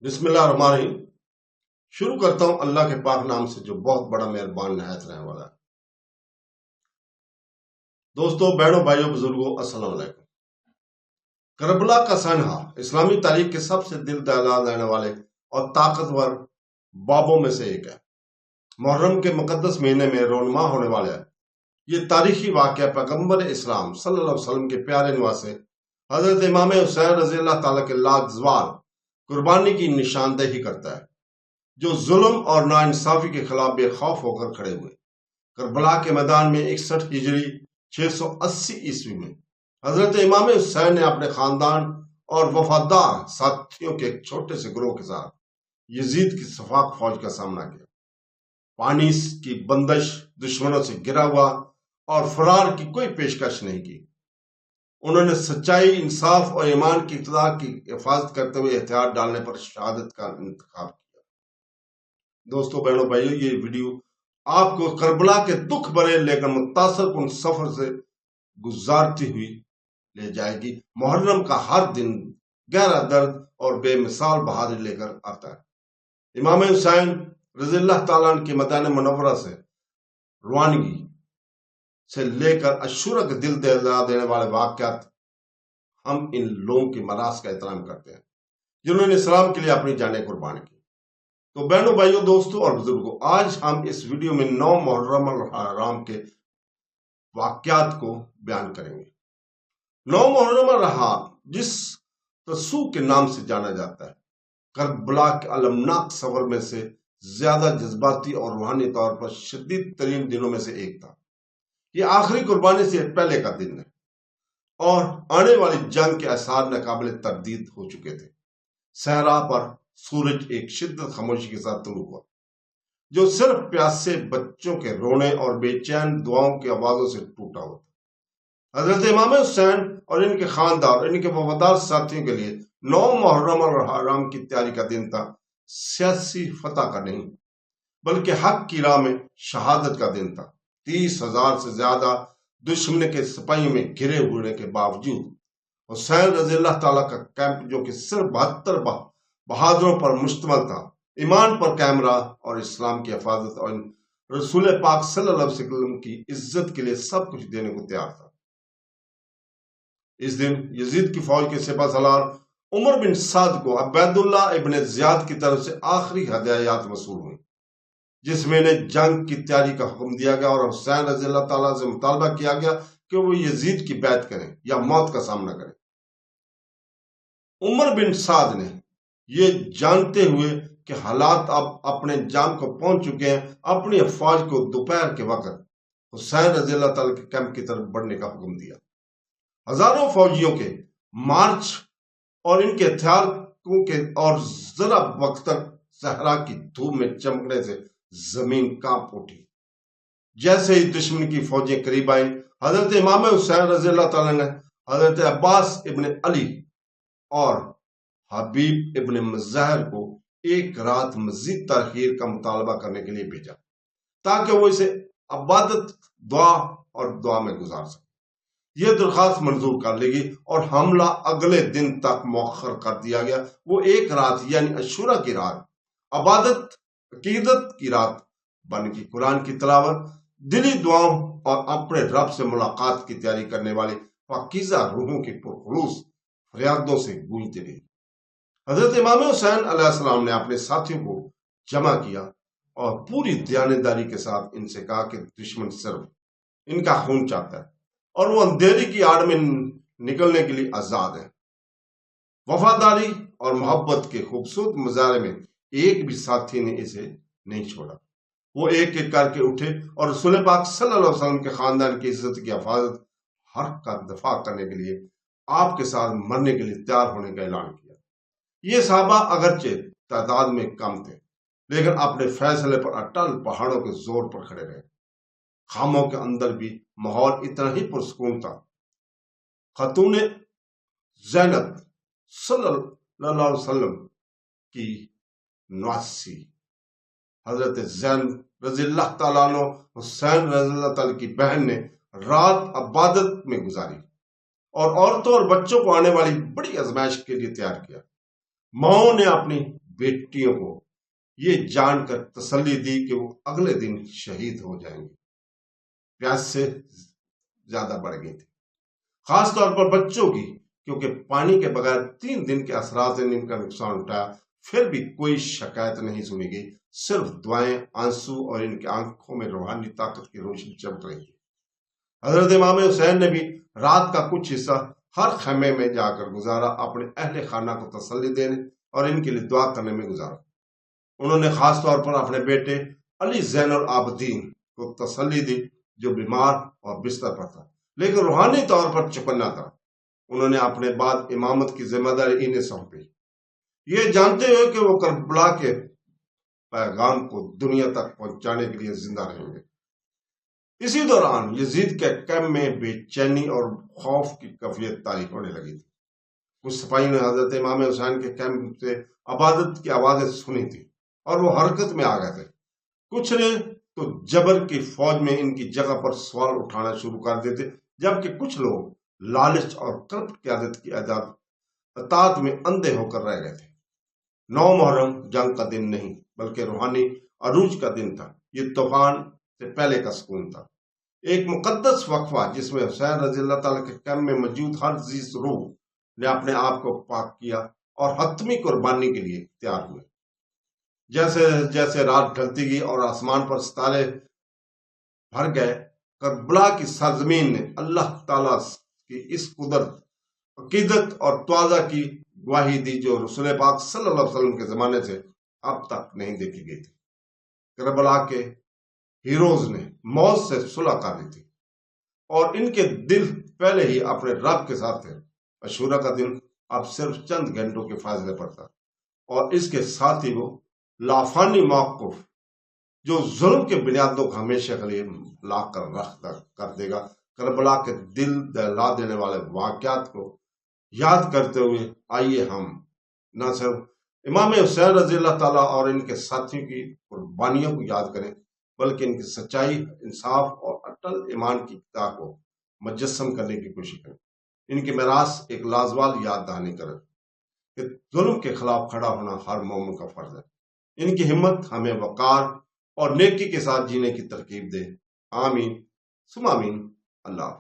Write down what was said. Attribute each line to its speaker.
Speaker 1: بسم اللہ الرحمن الرحیم۔ شروع کرتا ہوں اللہ کے پاک نام سے جو بہت بڑا مہربان نہایت رہنے والا ہے۔ دوستو، بہنوں، بھائیوں، بزرگوں، السلام علیکم۔ کربلا کا سانحہ اسلامی تاریخ کے سب سے دل دہلا دینے والے اور طاقتور بابوں میں سے ایک ہے۔ محرم کے مقدس مہینے میں رونما ہونے والا ہے یہ تاریخی واقعہ پیغمبر اسلام صلی اللہ علیہ وسلم کے پیارے نواسے حضرت امام حسین رضی اللہ تعالیٰ کے لازوال قربانی کی نشاندہی کرتا ہے، جو ظلم اور ناانصافی کے خلاف بے خوف ہو کر کھڑے ہوئے۔ کربلا کے میدان میں 61 ہجری 680 عیسوی میں حضرت امام حسین نے اپنے خاندان اور وفادار ساتھیوں کے ایک چھوٹے سے گروہ کے ساتھ یزید کی سفاق فوج کا سامنا کیا۔ پانی کی بندش، دشمنوں سے گرا ہوا اور فرار کی کوئی پیشکش نہیں کی۔ انہوں نے سچائی، انصاف اور ایمان کی اقتدار کی حفاظت کرتے ہوئے احتیاط ڈالنے پر شہادت کا انتخاب کیا۔ دوستو، بہنوں، بھائیوں، یہ ویڈیو آپ کو کربلا کے دکھ بھرے لیکن متاثر کن سفر سے گزارتی ہوئی لے جائے گی۔ محرم کا ہر دن گہرا درد اور بے مثال بہادری لے کر آتا ہے۔ امام حسین رضی اللہ تعالیٰ عنہ کی مدینہ منورہ سے روانگی سے لے کر عاشورہ کے دل دہلا دینے والے واقعات، ہم ان لوگوں کی میراث کا احترام کرتے ہیں جنہوں نے اسلام کے لیے اپنی جانیں قربان کی۔ تو بہنوں، بھائیوں، دوستوں اور بزرگوں، آج ہم اس ویڈیو میں 9 محرم الحرام کے واقعات کو بیان کریں گے۔ 9 محرم الحرام، جس تسوع کے نام سے جانا جاتا ہے، کربلا کے المناک سفر میں سے زیادہ جذباتی اور روحانی طور پر شدید ترین دنوں میں سے ایک تھا۔ یہ آخری قربانی سے پہلے کا دن ہے اور آنے والی جنگ کے آثار ناقابل تردید ہو چکے تھے۔ صحرا پر سورج ایک شدت خاموشی کے ساتھ طلوع ہوا، جو صرف پیاسے بچوں کے رونے اور بے چین دعاؤں کی آوازوں سے ٹوٹا ہوا تھا۔ حضرت امام حسین اور ان کے خاندان اور ان کے وفادار ساتھیوں کے لیے 9 محرم الحرام کی تیاری کا دن تھا، سیاسی فتح کا نہیں بلکہ حق کی راہ میں شہادت کا دن تھا۔ 30,000 سے زیادہ دشمن کے سپاہیوں میں گھرے ہونے کے باوجود حسین رضی اللہ تعالیٰ کا کیمپ، جو کہ صرف 72 بہادروں پر مشتمل تھا، ایمان پر قائم رہا اور اسلام کی حفاظت اور رسول پاک صلی اللہ علیہ وسلم کی عزت کے لیے سب کچھ دینے کو تیار تھا۔ اس دن یزید کی فوج کے سپہ سالار عمر بن سعد کو عبید اللہ ابن زیاد کی طرف سے آخری ہدایات موصول ہوئی، جس میں انہیں جنگ کی تیاری کا حکم دیا گیا اور حسین رضی اللہ تعالیٰ سے مطالبہ کیا گیا کہ وہ یزید کی بیعت کریں یا موت کا سامنا کریں۔ عمر بن سعد نے یہ جانتے ہوئے کہ حالات اب اپنے انجام کو پہنچ چکے ہیں، اپنی افواج کو دوپہر کے وقت حسین رضی اللہ تعالیٰ کے کیمپ کی طرف بڑھنے کا حکم دیا۔ ہزاروں فوجیوں کے مارچ اور ان کے ہتھیاروں کے اور ذرا وقت تک صحرا کی دھوپ میں چمکنے سے زمین کانپ اٹھی۔ جیسے ہی دشمن کی فوجیں قریب آئیں، حضرت امام حسین رضی اللہ تعالیٰ نے حضرت عباس ابن علی اور حبیب ابن مظاہر کو ایک رات مزید تاخیر کا مطالبہ کرنے کے لیے بھیجا تاکہ وہ اسے عبادت، دعا میں گزار سکے۔ یہ درخواست منظور کر لی گئی اور حملہ اگلے دن تک مؤخر کر دیا گیا۔ وہ ایک رات یعنی عاشورہ کی رات عبادت، عقیدت کی رات بن گئی۔ قرآن کی تلاوت، دلی دعاؤں اور اپنے رب سے ملاقات کی تیاری کرنے والی پاکیزہ روحوں کی پرخلوص فریادوں سے گونجتی رہی۔ حضرت امام حسین علیہ السلام نے اپنے ساتھیوں کو جمع کیا اور پوری دیانتداری کے ساتھ ان سے کہا کہ دشمن صرف ان کا خون چاہتا ہے اور وہ اندھیری کی آڑ میں نکلنے کے لیے آزاد ہے۔ وفاداری اور محبت کے خوبصورت مظاہرے میں ایک بھی ساتھی نے اسے نہیں چھوڑا۔ وہ ایک ایک کر کے اٹھے اور رسول پاک صلی اللہ علیہ وسلم کے خاندان کی عزت کی حفاظت، حق کا دفاع کرنے کے لیے، آپ کے ساتھ مرنے کے لیے تیار ہونے کا اعلان کیا۔ یہ صحابہ اگرچہ تعداد میں کم تھے لیکن اپنے فیصلے پر اٹل پہاڑوں کے زور پر کھڑے رہے۔ خاموں کے اندر بھی ماحول اتنا ہی پرسکون تھا۔ خاتون زینب صلی اللہ علیہ وسلم کی نواسی حضرت زینب رضی اللہ تعالیٰ عنہ حسین رضی اللہ تعالیٰ کی بہن نے رات عبادت میں گزاری اور عورتوں اور بچوں کو آنے والی بڑی آزمائش کے لیے تیار کیا۔ ماؤں نے اپنی بیٹیوں کو یہ جان کر تسلی دی کہ وہ اگلے دن شہید ہو جائیں گے۔ پیاس سے زیادہ بڑھ گئی تھی، خاص طور پر بچوں کی، کیونکہ پانی کے بغیر 3 دن کے اثرات نے ان کا نقصان اٹھایا، پھر بھی کوئی شکایت نہیں سنی گئی، صرف دعائیں، آنسو اور ان کی آنکھوں میں روحانی طاقت کی روشنی چمک رہی تھی۔ حضرت امام حسین نے بھی رات کا کچھ حصہ ہر خیمے میں جا کر گزارا، اپنے اہل خانہ کو تسلی دینے اور ان کے لیے دعا کرنے میں گزارا۔ انہوں نے خاص طور پر اپنے بیٹے علی زین العابدین کو تسلی دی، جو بیمار اور بستر پر تھا لیکن روحانی طور پر چکنا تھا۔ انہوں نے اپنے بعد امامت کی ذمہ داری انہیں سونپی، یہ جانتے ہوئے کہ وہ کربلا کے پیغام کو دنیا تک پہنچانے کے لیے زندہ رہیں گے۔ اسی دوران یزید کے کیمپ میں بے چینی اور خوف کی کیفیت طاری ہونے لگی تھی۔ کچھ سپاہیوں نے حضرت امام حسین کے کیمپ سے عبادت کی آوازیں سنی تھی اور وہ حرکت میں آ گئے تھے۔ کچھ نے تو جبر کی فوج میں ان کی جگہ پر سوال اٹھانا شروع کر دیتے، جبکہ کچھ لوگ لالچ اور کرپٹ قیادت کی اطاعت میں اندھے ہو کر رہ گئے تھے۔ 9 محرم جنگ کا دن نہیں بلکہ روحانی عروج کا دن تھا۔ یہ طوفان سے پہلے کا سکون تھا، ایک مقدس وقفہ جس میں حسین رضی اللہ تعالیٰ کے کیمپ میں موجود ہر عزیز روح نے اپنے آپ کو پاک کیا اور حتمی قربانی کے لیے تیار ہوئے۔ جیسے جیسے رات ڈھلتی گئی اور آسمان پر ستارے بھر گئے، کربلا کی سرزمین نے اللہ تعالیٰ کی اس قدرت، عقیدت اور توازہ کی گواہی دی جو رسول پاک صلی اللہ علیہ وسلم کے زمانے سے اب تک نہیں دیکھی گئی تھی۔ کربلا کے ہیروز نے موت سے صلح کر لی تھی اور ان کے دل پہلے ہی اپنے رب کے ساتھ تھے۔ عاشورہ کا دن اب صرف چند گھنٹوں کے فاصلے پر تھا اور اس کے ساتھ ہی وہ لافانی موقف جو ظلم کے بنیادوں کو ہمیشہ کے لیے لا کر کر دے گا۔ کربلا کے دل دہلا دینے والے واقعات کو یاد کرتے ہوئے آئیے ہم نہ صرف امام حسین رضی اللہ تعالیٰ اور ان کے ساتھیوں کی قربانیوں کو یاد کریں بلکہ ان کی سچائی، انصاف اور اٹل ایمان کی کتاب کو مجسم کرنے کی کوشش کریں۔ ان کی میراث ایک لازوال یاد دہانی کریں کہ ظلم کے خلاف کھڑا ہونا ہر مومن کا فرض ہے۔ ان کی ہمت ہمیں وقار اور نیکی کے ساتھ جینے کی ترکیب دے۔ آمین ثم آمین۔ اللہ